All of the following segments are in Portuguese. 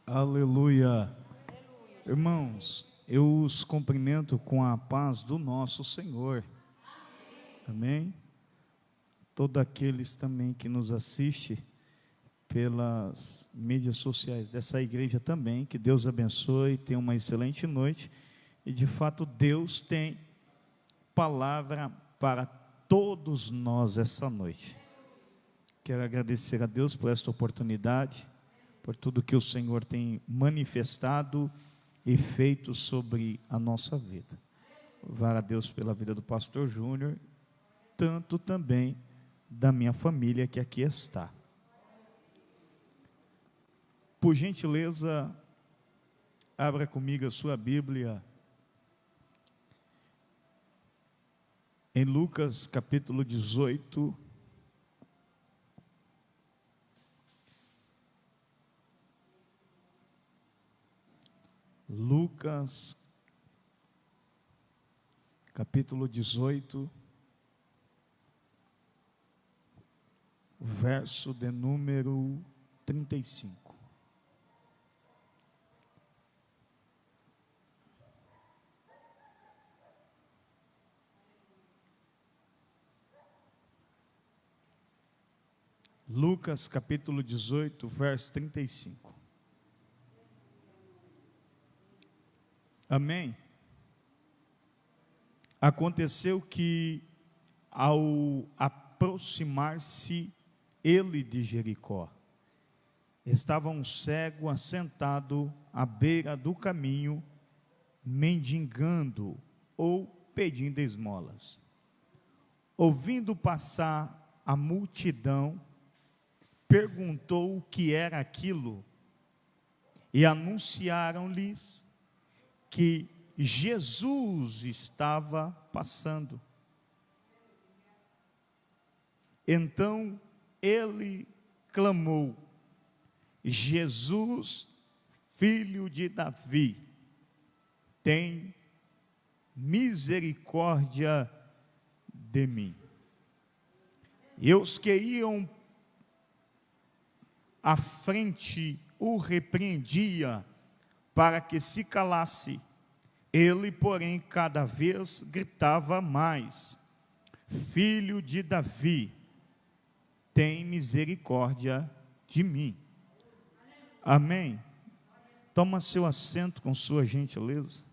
Aleluia. Irmãos, eu os cumprimento com a paz do nosso Senhor. Amém? Todos aqueles também que nos assistem pelas mídias sociais dessa igreja também, que Deus abençoe, tenha uma excelente noite. E de fato Deus tem palavra para todos nós essa noite. Quero agradecer a Deus por esta oportunidade, por tudo que o Senhor tem manifestado e feito sobre a nossa vida. Louvar a Deus pela vida do pastor Júnior, tanto também da minha família que aqui está. Por gentileza, abra comigo a sua Bíblia em Lucas capítulo 18, Lucas, capítulo 18, verso de número 35. Lucas, capítulo 18, verso 35. Amém? Aconteceu que, ao aproximar-se ele de Jericó, estava um cego assentado à beira do caminho, mendigando ou pedindo esmolas. Ouvindo passar a multidão, perguntou o que era aquilo, e anunciaram-lhes que Jesus estava passando. Então ele clamou: Jesus, filho de Davi, tem misericórdia de mim. E os que iam à frente o repreendia para que se calasse. Ele, porém, cada vez gritava mais: Filho de Davi, tem misericórdia de mim. Amém? Toma seu assento com sua gentileza.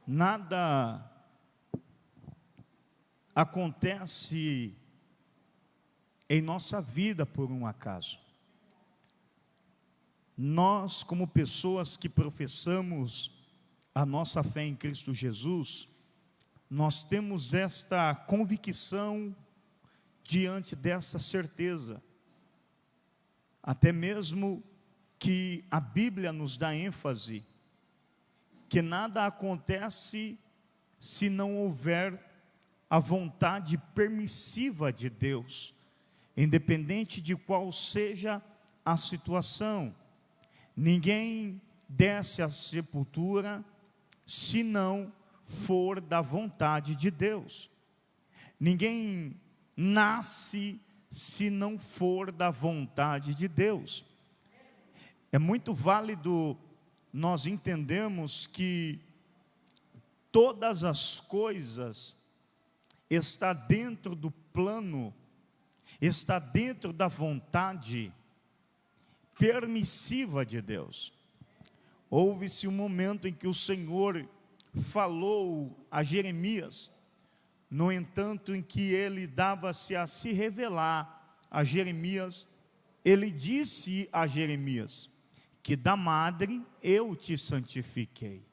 Nada acontece em nossa vida por um acaso. Nós, como pessoas que professamos a nossa fé em Cristo Jesus, nós temos esta convicção diante dessa certeza, até mesmo que a Bíblia nos dá ênfase, que nada acontece se não houver a vontade permissiva de Deus, independente de qual seja a situação. Ninguém desce à sepultura se não for da vontade de Deus. Ninguém nasce se não for da vontade de Deus. É muito válido nós entendermos que todas as coisas estão dentro do plano, está dentro da vontade permissiva de Deus. Houve-se um momento em que o Senhor falou a Jeremias, no entanto, em que ele dava-se a se revelar a Jeremias, ele disse a Jeremias, que da madre eu te santifiquei,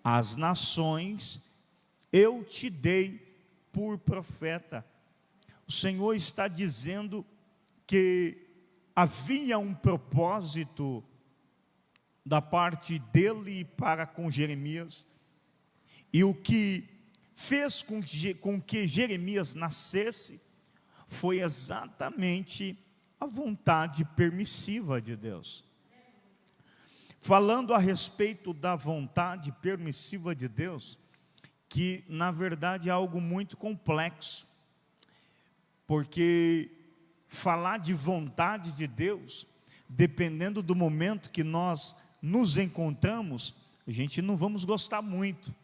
as nações eu te dei por profeta. O Senhor está dizendo que havia um propósito da parte dele para com Jeremias, e o que fez com que Jeremias nascesse foi exatamente a vontade permissiva de Deus. Falando a respeito da vontade permissiva de Deus, que na verdade é algo muito complexo, porque falar de vontade de Deus, dependendo do momento que nós nos encontramos, a gente não vamos gostar muito,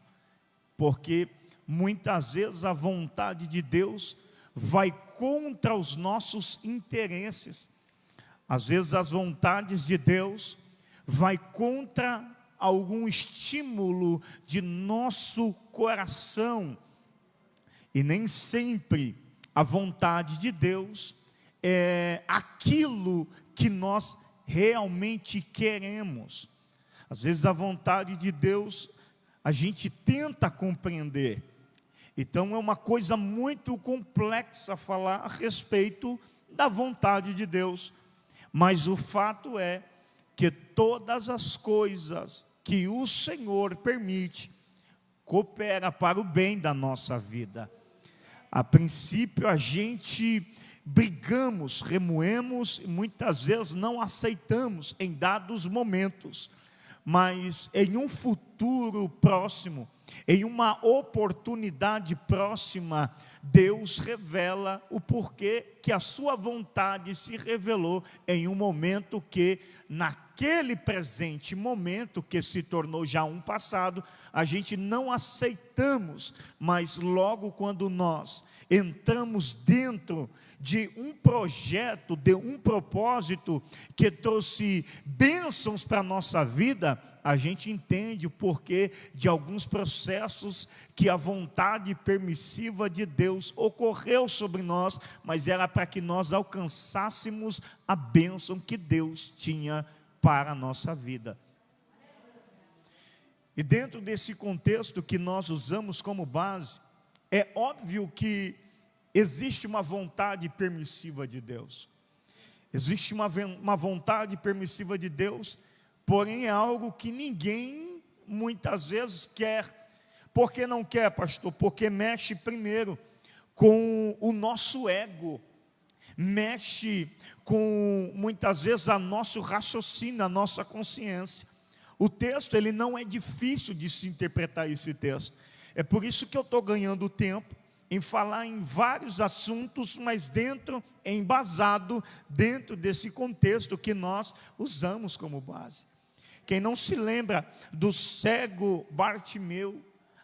porque muitas vezes a vontade de Deus vai contra os nossos interesses. Às vezes as vontades de Deus vai contra algum estímulo de nosso coração, e nem sempre a vontade de Deus é aquilo que nós realmente queremos. Às vezes a vontade de Deus a gente tenta compreender, então é uma coisa muito complexa falar a respeito da vontade de Deus, mas o fato é que todas as coisas que o Senhor permite, coopera para o bem da nossa vida. A princípio a gente brigamos, remoemos, e muitas vezes não aceitamos em dados momentos, mas em um futuro próximo, em uma oportunidade próxima, Deus revela o porquê que a sua vontade se revelou em um momento que, naquele presente momento, que se tornou já um passado, a gente não aceitamos, mas logo quando nós entramos dentro de um projeto, de um propósito que trouxe bênçãos para a nossa vida, a gente entende o porquê de alguns processos que a vontade permissiva de Deus ocorreu sobre nós, mas era para que nós alcançássemos a bênção que Deus tinha para a nossa vida. E dentro desse contexto que nós usamos como base, é óbvio que existe uma vontade permissiva de Deus. Existe uma vontade permissiva de Deus, porém é algo que ninguém muitas vezes quer. Por que não quer, pastor? Porque mexe primeiro com o nosso ego, mexe com muitas vezes a nosso raciocínio, a nossa consciência. O texto, ele não é difícil de se interpretar, esse texto. É por isso que eu estou ganhando tempo em falar em vários assuntos, mas embasado dentro desse contexto que nós usamos como base. Quem não se lembra do cego Bartimeu,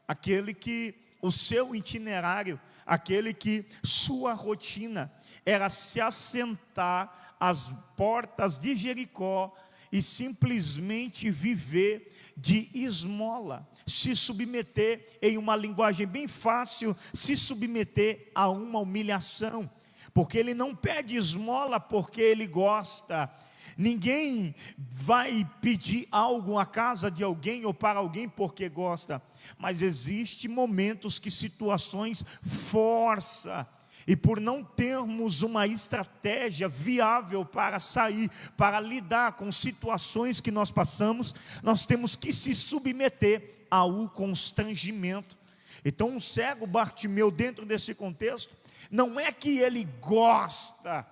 aquele que o seu itinerário, aquele que sua rotina era se assentar às portas de Jericó e simplesmente viver de esmola, se submeter, em uma linguagem bem fácil, se submeter a uma humilhação, porque ele não pede esmola porque ele gosta. Ninguém vai pedir algo à casa de alguém ou para alguém porque gosta, mas existem momentos que situações forçam, e por não termos uma estratégia viável para sair, para lidar com situações que nós passamos, nós temos que se submeter ao constrangimento. Então o cego Bartimeu, dentro desse contexto, não é que ele gosta.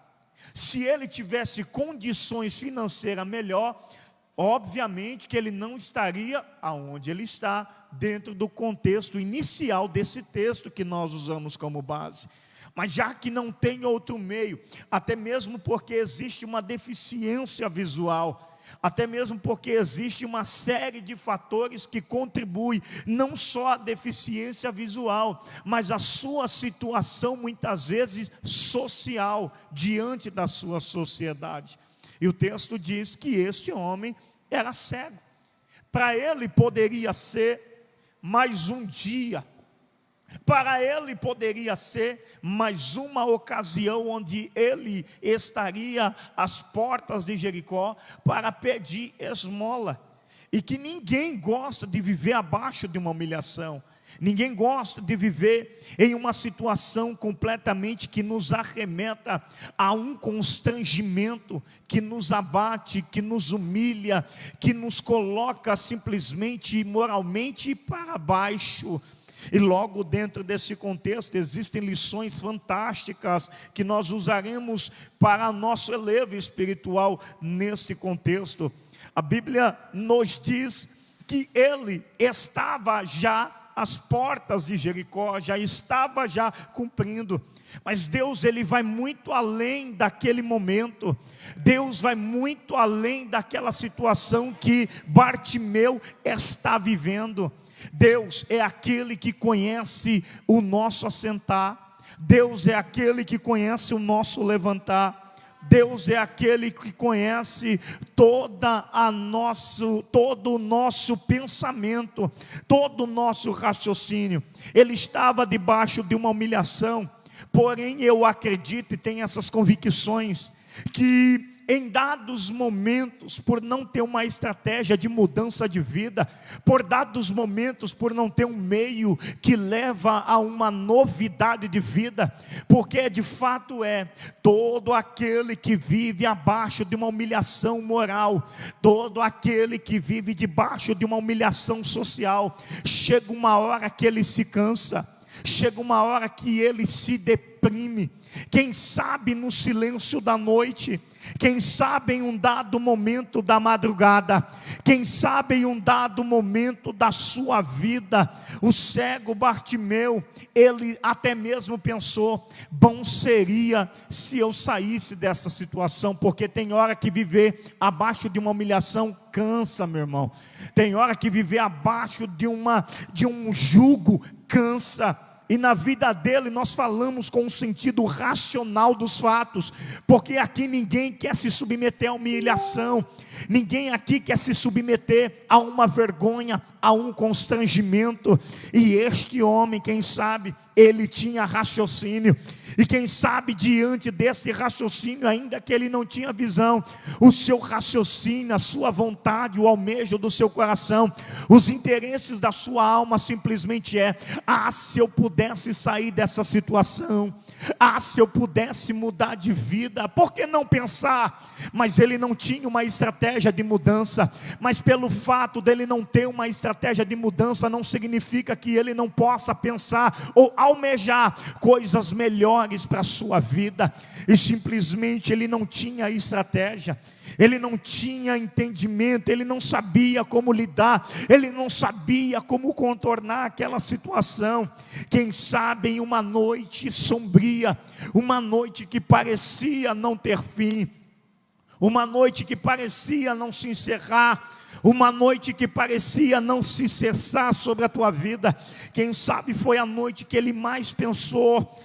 Se ele tivesse condições financeiras melhor, obviamente que ele não estaria aonde ele está, dentro do contexto inicial desse texto que nós usamos como base. Mas já que não tem outro meio, até mesmo porque existe uma deficiência visual, até mesmo porque existe uma série de fatores que contribuem, não só a deficiência visual, mas a sua situação muitas vezes social, diante da sua sociedade. E o texto diz que este homem era cego. Para ele poderia ser mais um dia, para ele poderia ser mais uma ocasião onde ele estaria às portas de Jericó para pedir esmola. E que ninguém gosta de viver abaixo de uma humilhação. Ninguém gosta de viver em uma situação completamente que nos arremeta a um constrangimento, que nos abate, que nos humilha, que nos coloca simplesmente moralmente para baixo. E logo dentro desse contexto existem lições fantásticas que nós usaremos para nosso elevo espiritual neste contexto. A Bíblia nos diz que ele estava já as portas de Jericó, já estava cumprindo. Mas Deus, Ele vai muito além daquele momento. Deus vai muito além daquela situação que Bartimeu está vivendo. Deus é aquele que conhece o nosso assentar. Deus é aquele que conhece o nosso levantar. Deus é aquele que conhece todo o nosso pensamento, todo o nosso raciocínio. Ele estava debaixo de uma humilhação, porém eu acredito e tenho essas convicções, que em dados momentos, por não ter uma estratégia de mudança de vida, por dados momentos, por não ter um meio que leva a uma novidade de vida, porque de fato todo aquele que vive abaixo de uma humilhação moral, todo aquele que vive debaixo de uma humilhação social, chega uma hora que ele se cansa, chega uma hora que ele se deprime. Quem sabe no silêncio da noite, quem sabe em um dado momento da madrugada, quem sabe em um dado momento da sua vida, o cego Bartimeu, ele até mesmo pensou: bom seria se eu saísse dessa situação, porque tem hora que viver abaixo de uma humilhação cansa, meu irmão. Tem hora que viver abaixo de um jugo cansa. E na vida dele nós falamos com o sentido racional dos fatos, porque aqui ninguém quer se submeter a humilhação, ninguém aqui quer se submeter a uma vergonha, a um constrangimento. E este homem, quem sabe, ele tinha raciocínio, e quem sabe diante desse raciocínio, ainda que ele não tinha visão, o seu raciocínio, a sua vontade, o almejo do seu coração, os interesses da sua alma simplesmente se eu pudesse sair dessa situação, se eu pudesse mudar de vida, por que não pensar? Mas ele não tinha uma estratégia de mudança. Mas pelo fato dele não ter uma estratégia de mudança, não significa que ele não possa pensar ou almejar coisas melhores para a sua vida. E simplesmente ele não tinha estratégia, ele não tinha entendimento, ele não sabia como lidar, ele não sabia como contornar aquela situação. Quem sabe em uma noite sombria, uma noite que parecia não ter fim, uma noite que parecia não se encerrar, uma noite que parecia não se cessar sobre a tua vida, quem sabe foi a noite que ele mais pensou.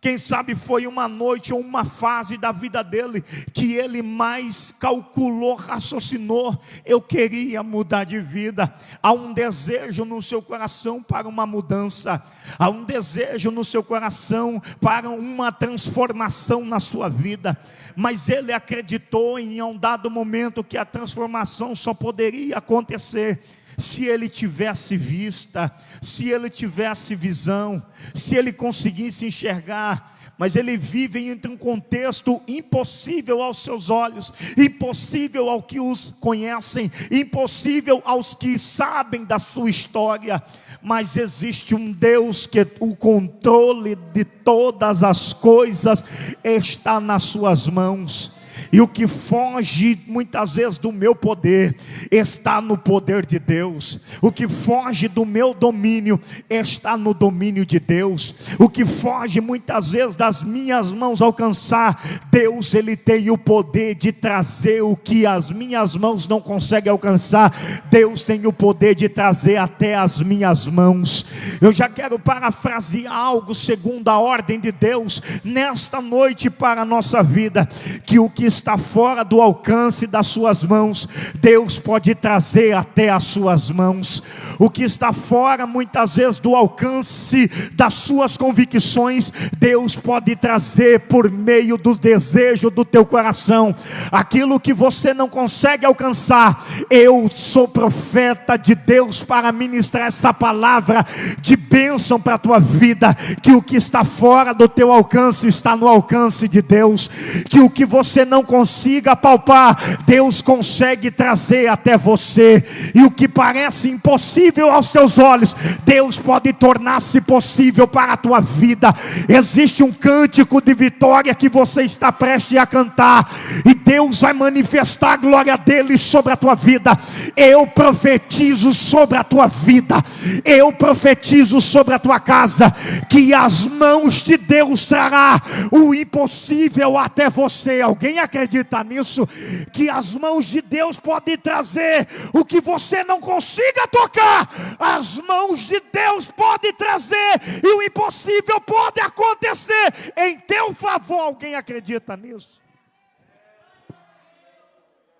Quem sabe foi uma noite ou uma fase da vida dele que ele mais calculou, raciocinou: eu queria mudar de vida. Há um desejo no seu coração para uma mudança, há um desejo no seu coração para uma transformação na sua vida. Mas ele acreditou em um dado momento que a transformação só poderia acontecer se ele tivesse vista, se ele tivesse visão, se ele conseguisse enxergar. Mas ele vive entre um contexto impossível aos seus olhos, impossível ao que os conhecem, impossível aos que sabem da sua história. Mas existe um Deus que o controle de todas as coisas está nas suas mãos. E o que foge muitas vezes do meu poder, está no poder de Deus. O que foge do meu domínio, está no domínio de Deus. O que foge muitas vezes das minhas mãos alcançar, Deus, Ele tem o poder de trazer o que as minhas mãos não conseguem alcançar. Deus tem o poder de trazer até as minhas mãos. Eu já quero parafrasear algo segundo a ordem de Deus, nesta noite para a nossa vida, que o que está fora do alcance das suas mãos, Deus pode trazer até as suas mãos. O que está fora muitas vezes do alcance das suas convicções, Deus pode trazer por meio do desejo do teu coração. Aquilo que você não consegue alcançar, eu sou profeta de Deus para ministrar essa palavra de bênção para a tua vida, que o que está fora do teu alcance está no alcance de Deus, que o que você não consiga palpar, Deus consegue trazer até você, e o que parece impossível aos teus olhos, Deus pode tornar-se possível para a tua vida. Existe um cântico de vitória que você está prestes a cantar, e Deus vai manifestar a glória dele sobre a tua vida. Eu profetizo sobre a tua vida, eu profetizo sobre a tua casa, que as mãos de Deus trará o impossível até você. Alguém acredita nisso? Que as mãos de Deus podem trazer o que você não consiga tocar. As mãos de Deus podem trazer, e o impossível pode acontecer em teu favor. Alguém acredita nisso?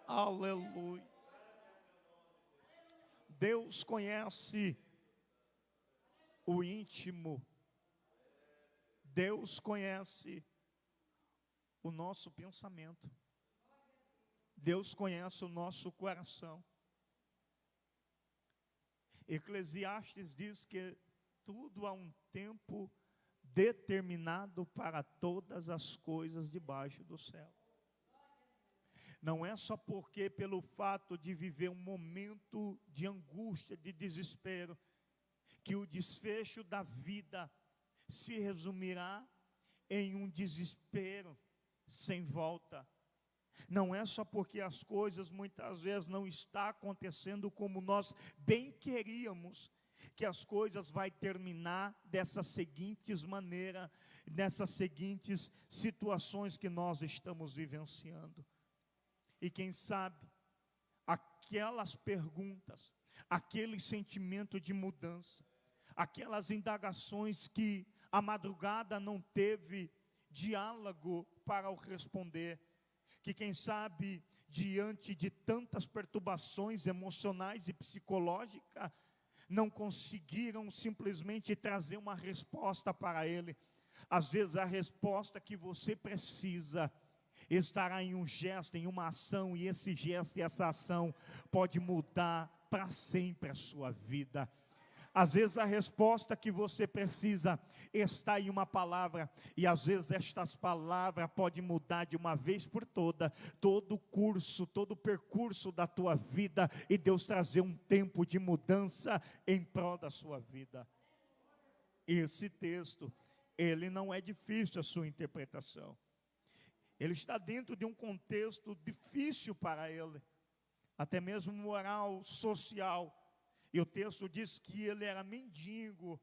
Aleluia. Deus conhece o íntimo. Deus conhece o nosso pensamento. Deus conhece o nosso coração. Eclesiastes diz que tudo há um tempo determinado para todas as coisas debaixo do céu. Não é só porque pelo fato de viver um momento de angústia, de desespero, que o desfecho da vida se resumirá em um desespero sem volta. Não é só porque as coisas muitas vezes não estão acontecendo como nós bem queríamos, que as coisas vai terminar dessas seguintes maneiras, nessas seguintes situações que nós estamos vivenciando. E quem sabe, aquelas perguntas, aquele sentimento de mudança, aquelas indagações que a madrugada não teve diálogo para o responder, que quem sabe, diante de tantas perturbações emocionais e psicológicas, não conseguiram simplesmente trazer uma resposta para ele. Às vezes a resposta que você precisa estará em um gesto, em uma ação, e esse gesto e essa ação pode mudar para sempre a sua vida. Às vezes a resposta que você precisa está em uma palavra, e às vezes estas palavras podem mudar de uma vez por toda, todo o curso, todo o percurso da tua vida, e Deus trazer um tempo de mudança em prol da sua vida. Esse texto, ele não é difícil a sua interpretação. Ele está dentro de um contexto difícil para ele, até mesmo moral, social. E o texto diz que ele era mendigo.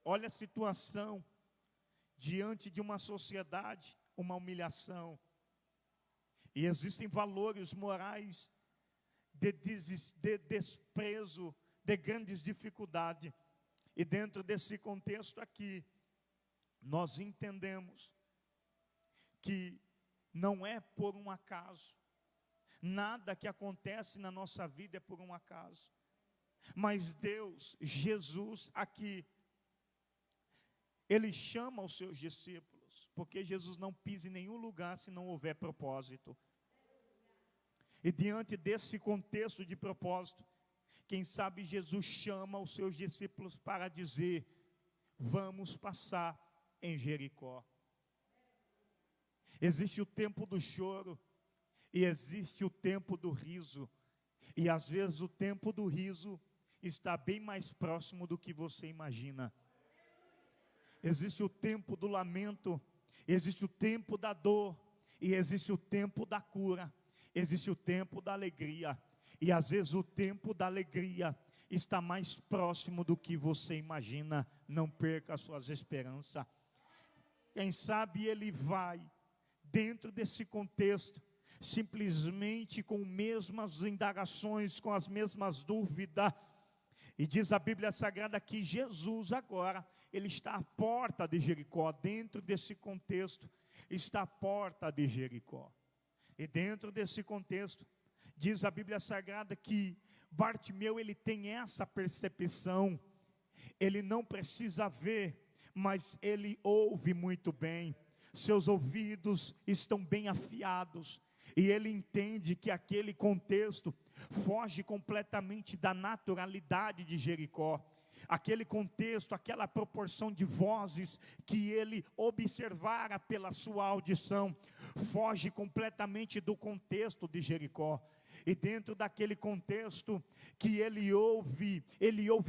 Olha a situação, diante de uma sociedade, uma humilhação. E existem valores morais de desprezo, de grandes dificuldades. E dentro desse contexto aqui, nós entendemos que não é por um acaso. Nada que acontece na nossa vida é por um acaso. Mas Deus, Jesus aqui, Ele chama os seus discípulos, porque Jesus não pisa em nenhum lugar se não houver propósito. E diante desse contexto de propósito, quem sabe Jesus chama os seus discípulos para dizer: vamos passar em Jericó. Existe o tempo do choro e existe o tempo do riso. E às vezes o tempo do riso está bem mais próximo do que você imagina. Existe o tempo do lamento, existe o tempo da dor, e existe o tempo da cura, existe o tempo da alegria. E às vezes o tempo da alegria está mais próximo do que você imagina. Não perca as suas esperanças. Quem sabe ele vai, dentro desse contexto, simplesmente com mesmas indagações, com as mesmas dúvidas. E diz a Bíblia Sagrada que Jesus agora, ele está à porta de Jericó. Dentro desse contexto, está a porta de Jericó. E dentro desse contexto, diz a Bíblia Sagrada que Bartimeu, ele tem essa percepção. Ele não precisa ver, mas ele ouve muito bem. Seus ouvidos estão bem afiados. E ele entende que aquele contexto foge completamente da naturalidade de Jericó. Aquele contexto, aquela proporção de vozes que ele observara pela sua audição, foge completamente do contexto de Jericó. E dentro daquele contexto que ele ouve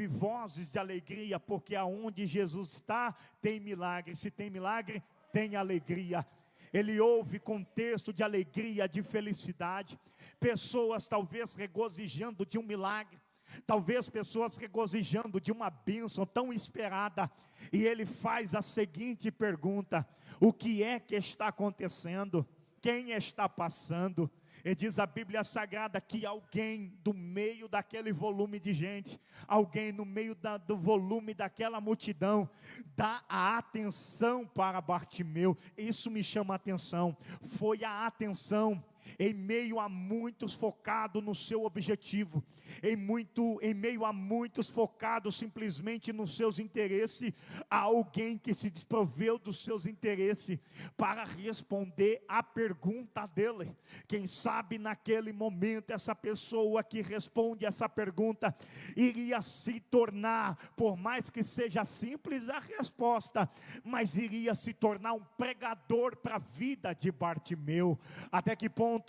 vozes de alegria, porque aonde Jesus está, tem milagre. Se tem milagre, tem alegria. ele ouve contexto de alegria, de felicidade, pessoas talvez regozijando de um milagre, talvez pessoas regozijando de uma bênção tão esperada, e ele faz a seguinte pergunta: o que é que está acontecendo? Quem está passando? E diz a Bíblia Sagrada que alguém do meio daquele volume de gente, alguém no meio do volume daquela multidão, dá a atenção para Bartimeu. Isso me chama a atenção, foi a atenção. Em meio a muitos focados no seu objetivo, em meio a muitos focados simplesmente nos seus interesses, há alguém que se desproveu dos seus interesses para responder à pergunta dele. Quem sabe naquele momento essa pessoa que responde essa pergunta iria se tornar, por mais que seja simples a resposta, mas iria se tornar um pregador para a vida de Bartimeu. Até que ponto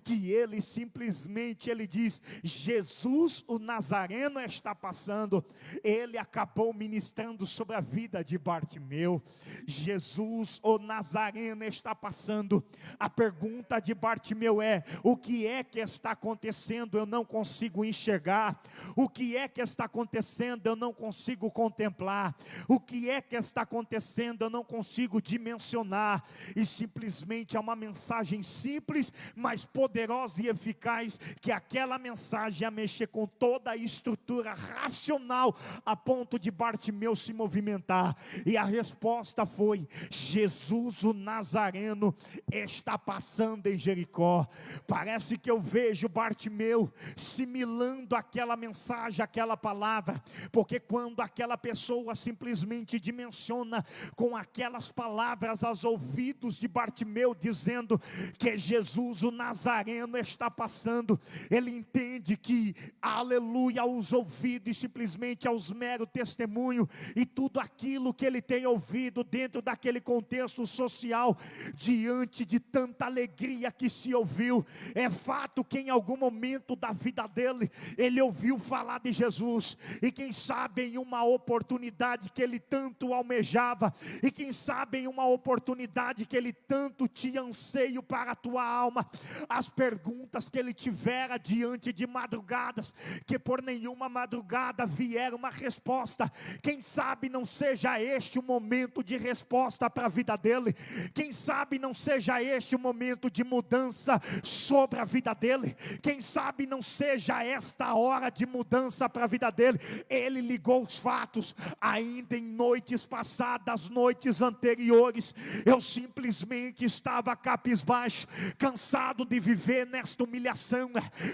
que ele simplesmente, ele diz: Jesus o Nazareno está passando. Ele acabou ministrando sobre a vida de Bartimeu. Jesus o Nazareno está passando. A pergunta de Bartimeu é: o que é que está acontecendo? Eu não consigo enxergar. O que é que está acontecendo? Eu não consigo contemplar. O que é que está acontecendo? Eu não consigo dimensionar. E simplesmente é uma mensagem simples, mas poderosa e eficaz, que aquela mensagem ia mexer com toda a estrutura racional, a ponto de Bartimeu se movimentar. E a resposta foi: Jesus o Nazareno está passando em Jericó. Parece que eu vejo Bartimeu similando aquela mensagem, aquela palavra, porque quando aquela pessoa simplesmente dimensiona com aquelas palavras aos ouvidos de Bartimeu, dizendo que Jesus o Nazareno está passando, ele entende que, aleluia, aos ouvidos, simplesmente aos mero testemunho, e tudo aquilo que ele tem ouvido dentro daquele contexto social, diante de tanta alegria que se ouviu, é fato que em algum momento da vida dele, ele ouviu falar de Jesus, e quem sabe em uma oportunidade que ele tanto almejava, e quem sabe em uma oportunidade que ele tanto tinha anseio para a tua alma, as perguntas que ele tivera diante de madrugadas, que por nenhuma madrugada viera uma resposta, quem sabe não seja este o momento de resposta para a vida dele, quem sabe não seja este o momento de mudança sobre a vida dele, quem sabe não seja esta hora de mudança para a vida dele. Ele ligou os fatos, ainda em noites passadas, noites anteriores, eu simplesmente estava cabisbaixo, cansado de viver nesta humilhação,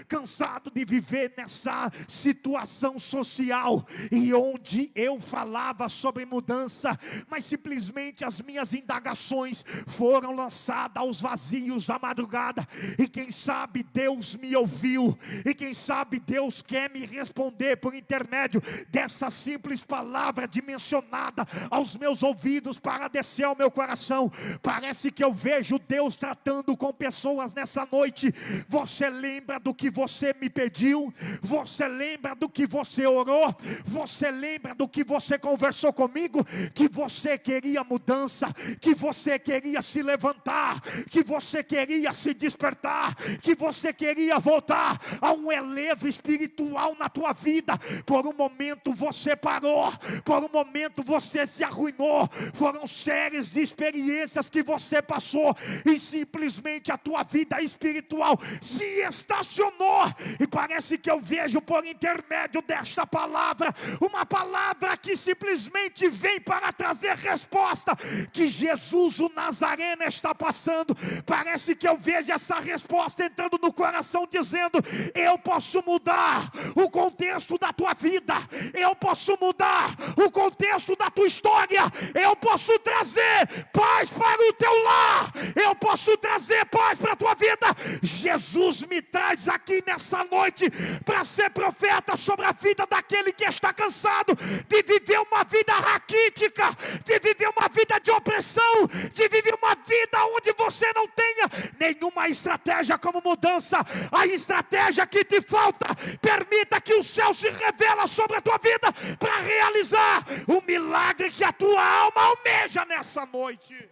cansado de viver nessa situação social, e onde eu falava sobre mudança, mas simplesmente as minhas indagações foram lançadas aos vazios da madrugada, e quem sabe Deus me ouviu, e quem sabe Deus quer me responder por intermédio dessa simples palavra dimensionada aos meus ouvidos para descer ao meu coração. Parece que eu vejo Deus tratando com pessoas nessa noite. Você lembra do que você me pediu? Você lembra do que você orou? Você lembra do que você conversou comigo? Que você queria mudança, que você queria se levantar, que você queria se despertar, que você queria voltar a um elevo espiritual na tua vida. Por um momento você parou, por um momento você se arruinou, foram séries de experiências que você passou, e simplesmente a tua vida espiritual se estacionou, e parece que eu vejo por intermédio desta palavra, uma palavra que simplesmente vem para trazer resposta, que Jesus o Nazareno está passando. Parece que eu vejo essa resposta entrando no coração, dizendo: eu posso mudar o contexto da tua vida, eu posso mudar o contexto da tua história, eu posso trazer paz para o teu lar, eu posso trazer paz para a tua vida. Jesus me traz aqui nessa noite para ser profeta sobre a vida daquele que está cansado de viver uma vida raquítica, de viver uma vida de opressão, de viver uma vida onde você não tenha nenhuma estratégia como mudança. A estratégia que te falta, permita que o céu se revela sobre a tua vida para realizar o milagre que a tua alma almeja nessa noite.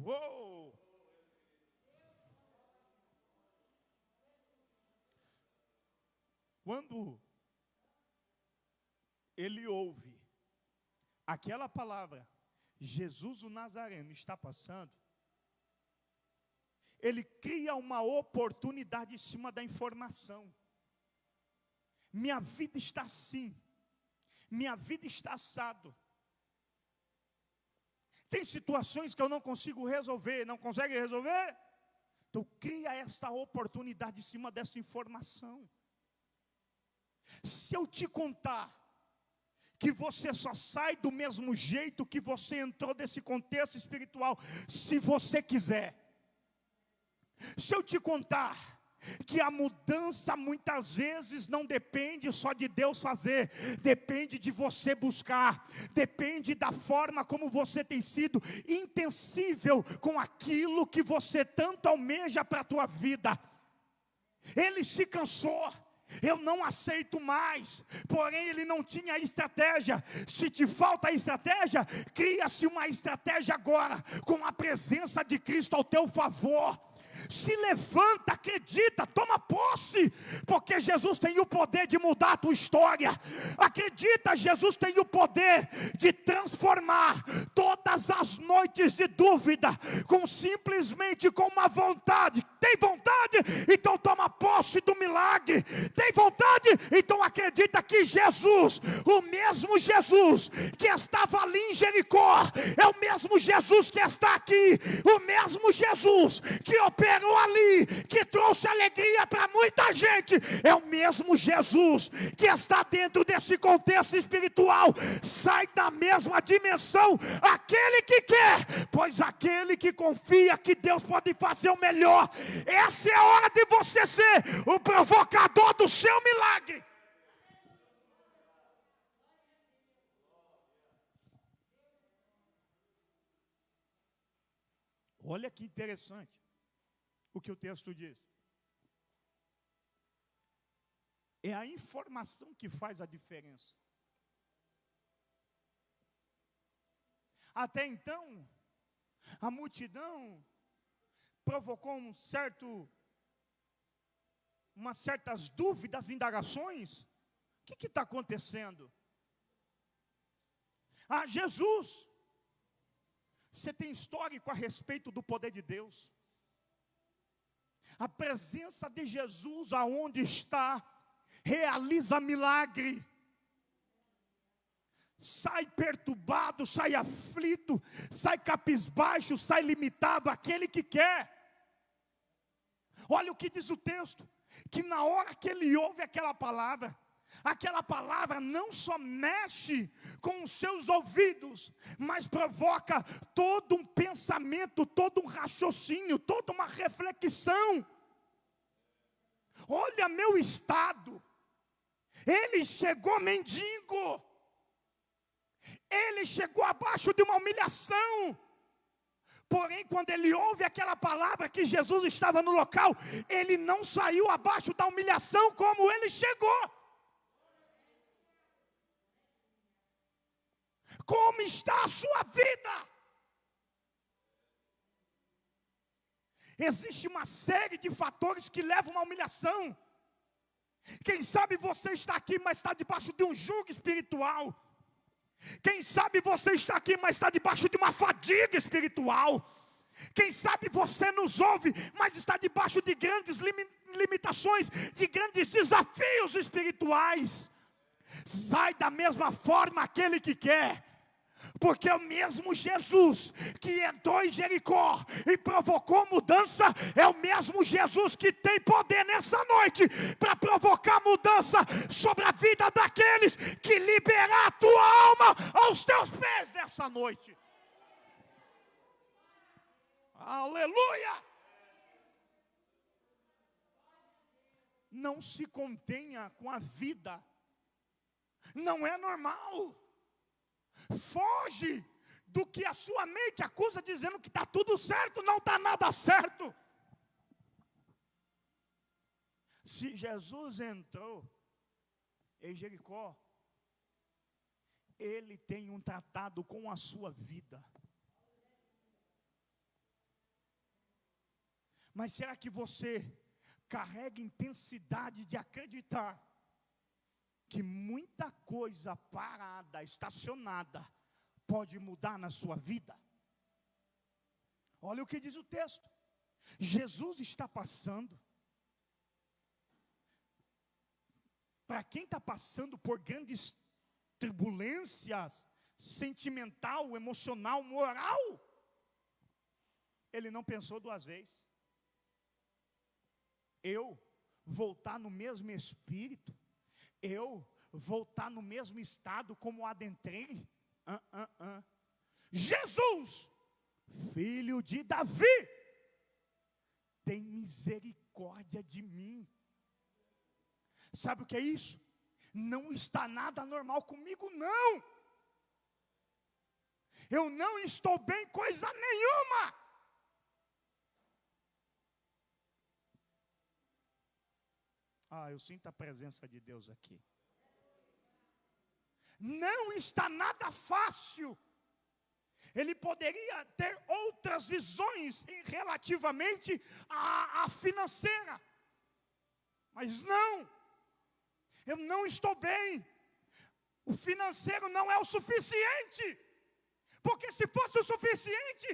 Uou! Quando ele ouve aquela palavra, Jesus o Nazareno está passando, ele cria uma oportunidade em cima da informação. Minha vida está assim, minha vida está assado. Tem situações que eu não consigo resolver, não consegue resolver? Então cria esta oportunidade em cima dessa informação. Se eu te contar que você só sai do mesmo jeito que você entrou desse contexto espiritual, se você quiser. Se eu te contar que a mudança muitas vezes não depende só de Deus fazer, depende de você buscar, depende da forma como você tem sido intensível com aquilo que você tanto almeja para a tua vida. Ele se cansou. Eu não aceito mais, porém ele não tinha estratégia. Se te falta estratégia, cria-se uma estratégia agora, com a presença de Cristo ao teu favor. Se levanta, acredita, toma posse, porque Jesus tem o poder de mudar a tua história. Acredita, Jesus tem o poder de transformar todas as noites de dúvida simplesmente com uma vontade. Tem vontade? Então toma posse do milagre. Tem vontade? Então acredita que Jesus, o mesmo Jesus que estava ali em Jericó, é o mesmo Jesus que está aqui, o mesmo Jesus que operou ali, que trouxe alegria para muita gente, é o mesmo Jesus que está dentro desse contexto espiritual. Sai da mesma dimensão aquele que quer, pois aquele que confia que Deus pode fazer o melhor. Essa é a hora de você ser o provocador do seu milagre. Olha que interessante o que o texto diz. É a informação que faz a diferença. Até então, a multidão provocou umas certas dúvidas, indagações. O que está acontecendo? Jesus, você tem histórico a respeito do poder de Deus. A presença de Jesus aonde está, realiza milagre. Sai perturbado, sai aflito, sai cabisbaixo, sai limitado, aquele que quer. Olha o que diz o texto, que na hora que ele ouve aquela palavra não só mexe com os seus ouvidos, mas provoca todo um pensamento, todo um raciocínio, toda uma reflexão. Olha meu estado, ele chegou mendigo, ele chegou abaixo de uma humilhação. Porém, quando ele ouve aquela palavra que Jesus estava no local, ele não saiu abaixo da humilhação como ele chegou. Como está a sua vida? Existe uma série de fatores que levam à humilhação. Quem sabe você está aqui, mas está debaixo de um jugo espiritual. Quem sabe você está aqui, mas está debaixo de uma fadiga espiritual. Quem sabe você nos ouve, mas está debaixo de grandes limitações, de grandes desafios espirituais. Sai da mesma forma aquele que quer. Porque é o mesmo Jesus que entrou em Jericó e provocou mudança, é o mesmo Jesus que tem poder nessa noite para provocar mudança sobre a vida daqueles que liberar a tua alma aos teus pés nessa noite. Aleluia! Não se contenha com a vida, não é normal. Foge do que a sua mente acusa, dizendo que está tudo certo. Não está nada certo. Se Jesus entrou em Jericó, ele tem um tratado com a sua vida. Mas será que você carrega intensidade de acreditar que muita coisa parada, estacionada, pode mudar na sua vida? Olha o que diz o texto. Jesus está passando. Para quem está passando por grandes turbulências, sentimental, emocional, moral, ele não pensou duas vezes. Eu voltar no mesmo espírito, eu voltar no mesmo estado como adentrei. Jesus, filho de Davi, tem misericórdia de mim. Sabe o que é isso? Não está nada normal comigo, não. Eu não estou bem coisa nenhuma. Eu sinto a presença de Deus aqui. Não está nada fácil. Ele poderia ter outras visões relativamente à financeira. Mas não. Eu não estou bem. O financeiro não é o suficiente. Porque se fosse o suficiente,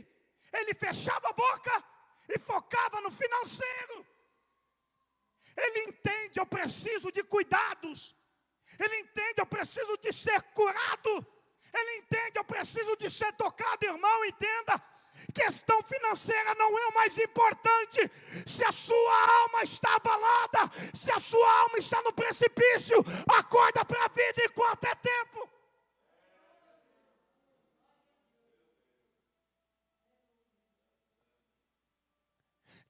ele fechava a boca e focava no financeiro. Ele entende, eu preciso de cuidados. Ele entende, eu preciso de ser curado. Ele entende, eu preciso de ser tocado. Irmão, entenda, questão financeira não é o mais importante. Se a sua alma está abalada, se a sua alma está no precipício, acorda para a vida enquanto é tempo.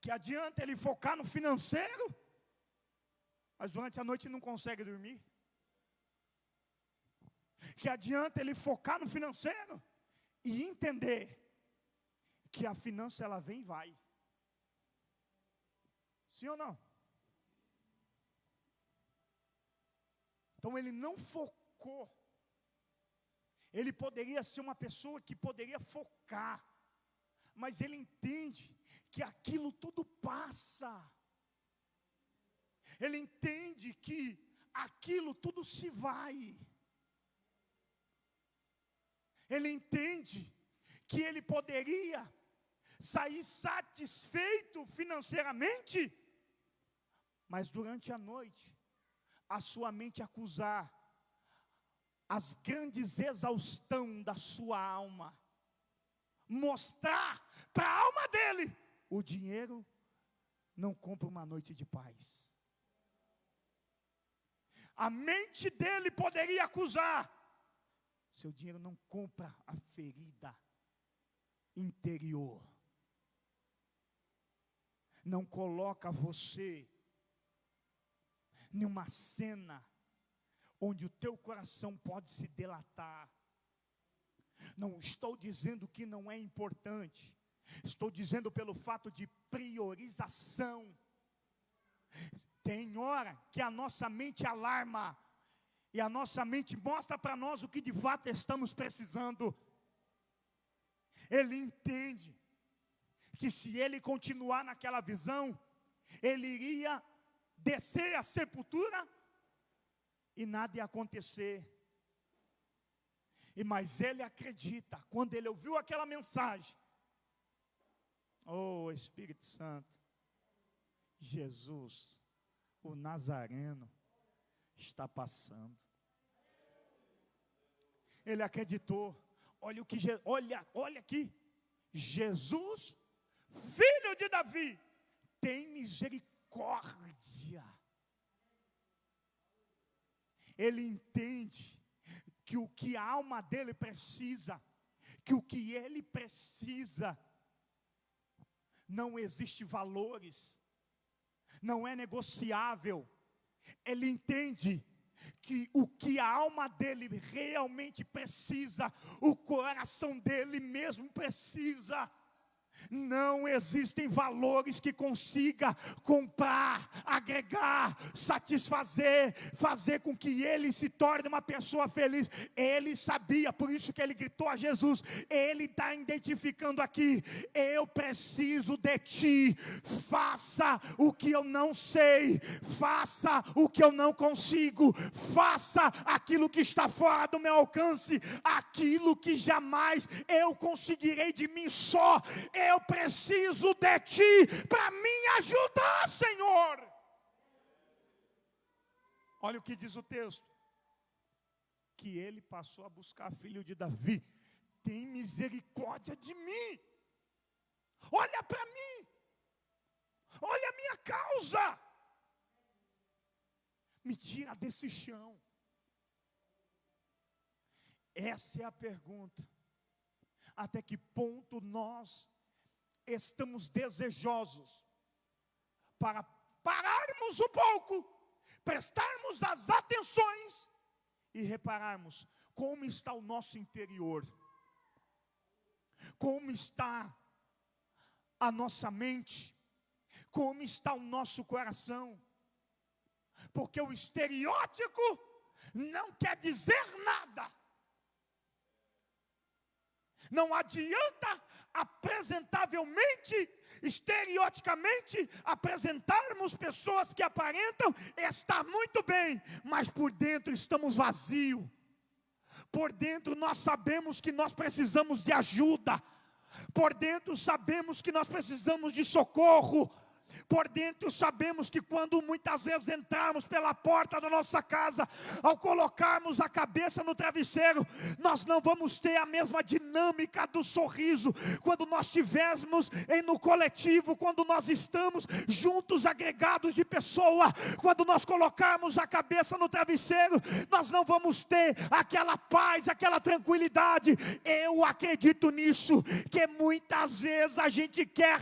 Que adianta ele focar no financeiro, mas durante a noite não consegue dormir? Que adianta ele focar no financeiro e entender que a finança ela vem e vai? Sim ou não? Então ele não focou. Ele poderia ser uma pessoa que poderia focar, mas ele entende que aquilo tudo passa. Ele entende que aquilo tudo se vai. Ele entende que ele poderia sair satisfeito financeiramente, mas durante a noite, a sua mente acusar as grandes exaustão da sua alma, mostrar para a alma dele, o dinheiro não compra uma noite de paz. A mente dele poderia acusar, seu dinheiro não compra a ferida interior. Não coloca você numa cena onde o teu coração pode se delatar. Não estou dizendo que não é importante. Estou dizendo pelo fato de priorização. Tem hora que a nossa mente alarma e a nossa mente mostra para nós o que de fato estamos precisando. Ele entende que se ele continuar naquela visão, ele iria descer a sepultura e nada ia acontecer. Mas ele acredita, quando ele ouviu aquela mensagem, oh Espírito Santo, Jesus, o Nazareno, está passando. Ele acreditou. Olha o que olha aqui. Jesus, filho de Davi, tem misericórdia. Ele entende que o que a alma dele precisa, que o que ele precisa, não existe valores, não é negociável. Ele entende que o que a alma dele realmente precisa, o coração dele mesmo precisa, Não existem valores que consiga comprar, agregar, satisfazer, fazer com que ele se torne uma pessoa feliz. Ele sabia, por isso que ele gritou a Jesus. Ele está identificando aqui: eu preciso de ti. Faça o que eu não sei, faça o que eu não consigo, faça aquilo que está fora do meu alcance, aquilo que jamais eu conseguirei de mim só. Eu preciso de ti para me ajudar, Senhor. Olha o que diz o texto: que ele passou a buscar filho de Davi. Tem misericórdia de mim. Olha para mim. Olha a minha causa. Me tira desse chão. Essa é a pergunta. Até que ponto nós estamos desejosos para pararmos um pouco, prestarmos as atenções e repararmos como está o nosso interior, como está a nossa mente, como está o nosso coração. Porque o estereótipo não quer dizer nada. Não adianta apresentavelmente, estereoticamente, apresentarmos pessoas que aparentam estar muito bem, mas por dentro estamos vazios. Por dentro nós sabemos que nós precisamos de ajuda. Por dentro sabemos que nós precisamos de socorro. Por dentro sabemos que quando muitas vezes entrarmos pela porta da nossa casa, ao colocarmos a cabeça no travesseiro, nós não vamos ter a mesma dinâmica do sorriso quando nós estivermos no coletivo, quando nós estamos juntos, agregados de pessoa. Quando nós colocarmos a cabeça no travesseiro, nós não vamos ter aquela paz, aquela tranquilidade. Eu acredito nisso, que muitas vezes a gente quer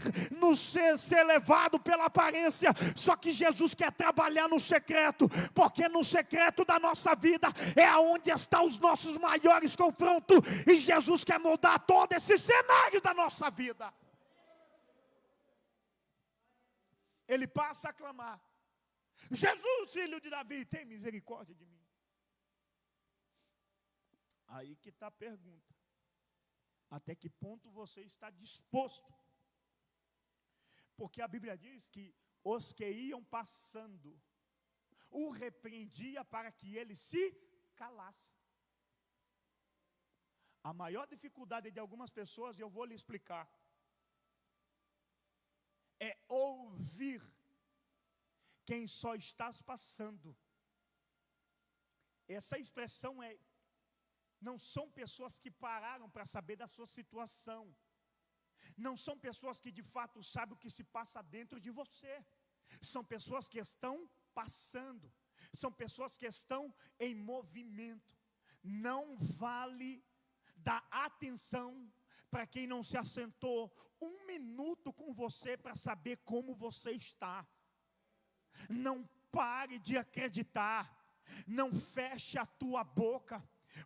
ser levado pela aparência, só que Jesus quer trabalhar no secreto, porque no secreto da nossa vida é onde estão os nossos maiores confrontos, e Jesus quer mudar todo esse cenário da nossa vida. Ele passa a clamar: Jesus, filho de Davi, tem misericórdia de mim. Aí que está a pergunta: até que ponto você está disposto? Porque a Bíblia diz que os que iam passando o repreendia para que ele se calasse. A maior dificuldade de algumas pessoas, eu vou lhe explicar, é ouvir quem só está passando. Essa expressão não são pessoas que pararam para saber da sua situação. Não são pessoas que de fato sabem o que se passa dentro de você. São pessoas que estão passando. São pessoas que estão em movimento. Não vale dar atenção para quem não se assentou um minuto com você para saber como você está. Não pare de acreditar. Não feche a tua boca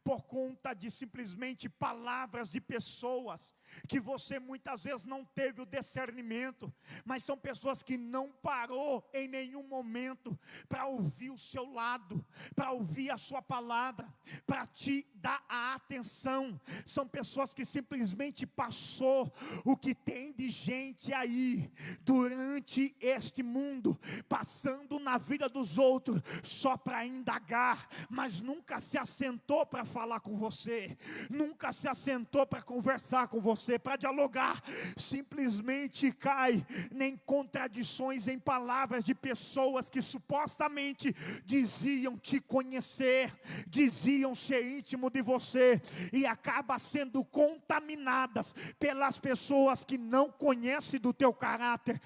por conta de simplesmente palavras de pessoas que você muitas vezes não teve o discernimento, mas são pessoas que não parou em nenhum momento para ouvir o seu lado, para ouvir a sua palavra, para te dar a atenção. São pessoas que simplesmente passou o que tem de gente aí durante este mundo, passando na vida dos outros só para indagar, mas nunca se assentou para falar com você, nunca se assentou para conversar com você, para dialogar. Simplesmente cai em contradições, em palavras de pessoas que supostamente diziam te conhecer, diziam ser íntimo de você, e acaba sendo contaminadas pelas pessoas que não conhecem do teu caráter,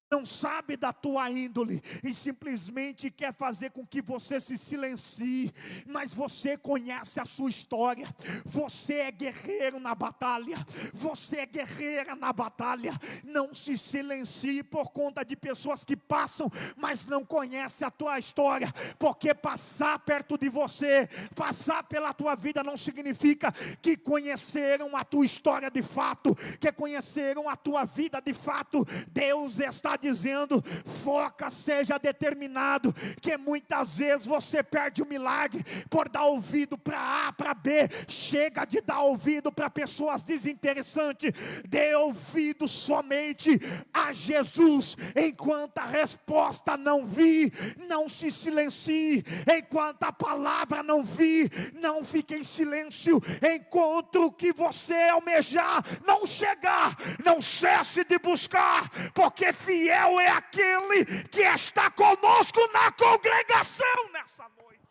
não sabe da tua índole e simplesmente quer fazer com que você se silencie, mas você conhece a sua história, você é guerreiro na batalha, você é guerreira na batalha. Não se silencie por conta de pessoas que passam, mas não conhecem a tua história, porque passar perto de você, passar pela tua vida não significa que conheceram a tua história de fato, que conheceram a tua vida de fato. Deus está dizendo: foca, seja determinado, que muitas vezes você perde o milagre por dar ouvido para A, para B. Chega de dar ouvido para pessoas desinteressantes, dê ouvido somente a Jesus. Enquanto a resposta não vir, não se silencie. Enquanto a palavra não vir, não fique em silêncio. Enquanto o que você almejar não chegar, não cesse de buscar, porque fiel é aquele que está conosco na congregação nessa noite.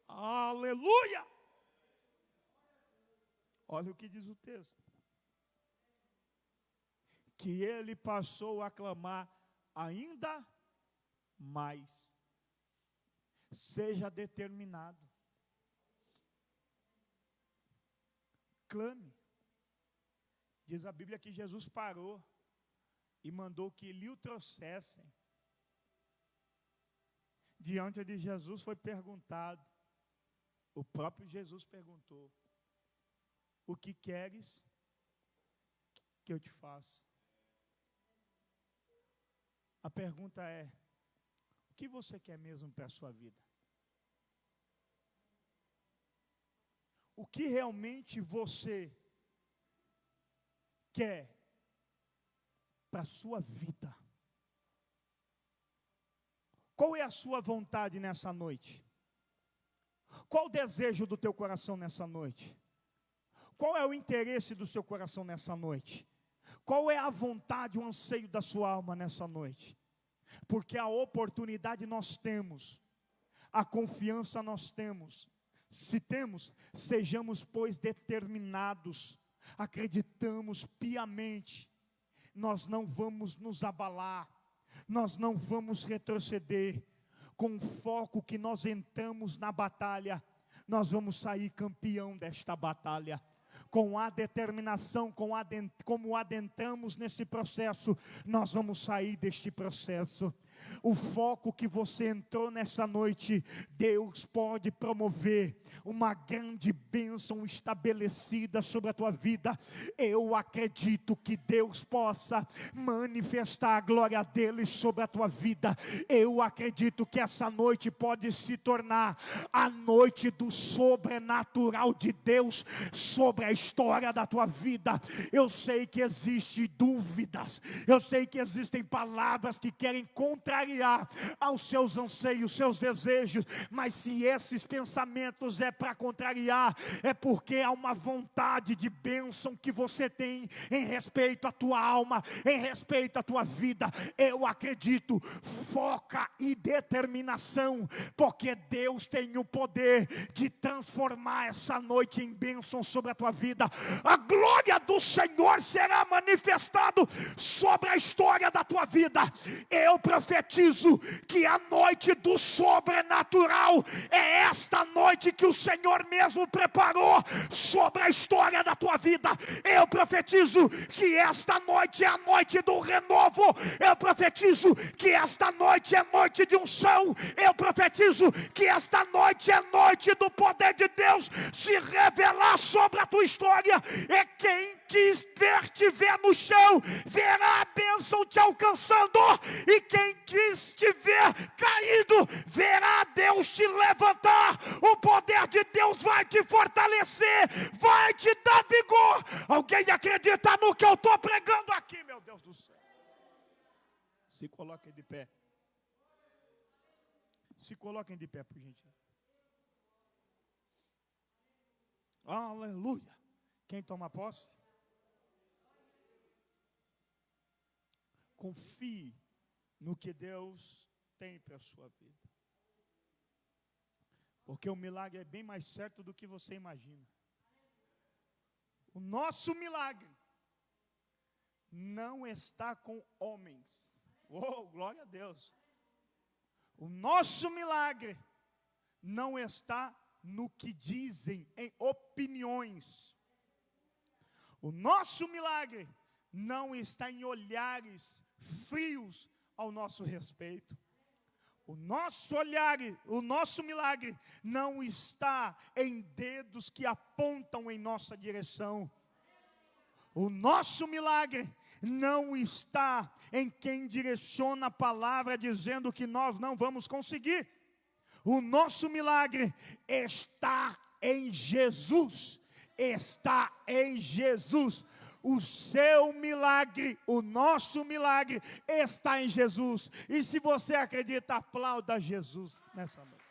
Aleluia! Olha o que diz o texto: que ele passou a clamar ainda mais. Seja determinado. Clame. Diz a Bíblia que Jesus parou e mandou que lhe o trouxessem. Diante de Jesus foi perguntado, o próprio Jesus perguntou: o que queres que eu te faça? A pergunta é: o que você quer mesmo para a sua vida? O que realmente você quer para a sua vida? Qual é a sua vontade nessa noite? Qual o desejo do teu coração nessa noite? Qual é o interesse do seu coração nessa noite? Qual é a vontade, o anseio da sua alma nessa noite? Porque a oportunidade nós temos, a confiança nós temos. Se temos, sejamos pois determinados, acreditamos piamente, nós não vamos nos abalar, nós não vamos retroceder. Com o foco que nós entramos na batalha, nós vamos sair campeão desta batalha. Com a determinação, como adentramos nesse processo, nós vamos sair deste processo. O foco que você entrou nessa noite, Deus pode promover uma grande bênção estabelecida sobre a tua vida. Eu acredito que Deus possa manifestar a glória dele sobre a tua vida. Eu acredito que essa noite pode se tornar a noite do sobrenatural de Deus sobre a história da tua vida. Eu sei que existem dúvidas, eu sei que existem palavras que querem contrariar aos seus anseios, seus desejos, mas se esses pensamentos é para contrariar, é porque há uma vontade de bênção que você tem em respeito à tua alma, em respeito à tua vida. Eu acredito, foca e determinação, porque Deus tem o poder de transformar essa noite em bênção sobre a tua vida. A glória do Senhor será manifestado sobre a história da tua vida. Eu profetizo que a noite do sobrenatural é esta noite que o Senhor mesmo preparou sobre a história da tua vida. Eu profetizo que esta noite é a noite do renovo. Eu profetizo que esta noite é noite de unção. Eu profetizo que esta noite é noite do poder de Deus se revelar sobre a tua história. E quem quiser te ver no chão, verá a bênção te alcançando. E quem estiver caído, verá Deus te levantar. O poder de Deus vai te fortalecer, vai te dar vigor. Alguém acredita no que eu estou pregando aqui, meu Deus do céu? Se coloquem de pé. Se coloquem de pé, por gentileza. Aleluia. Quem toma posse? Confie no que Deus tem para a sua vida. Porque o milagre é bem mais certo do que você imagina. O nosso milagre não está com homens. Oh, glória a Deus. O nosso milagre não está no que dizem, em opiniões. O nosso milagre não está em olhares frios ao nosso respeito. O nosso milagre não está em dedos que apontam em nossa direção. O nosso milagre não está em quem direciona a palavra dizendo que nós não vamos conseguir. O nosso milagre está em Jesus. Está em Jesus. O seu milagre, o nosso milagre está em Jesus. E se você acredita, aplauda Jesus nessa noite.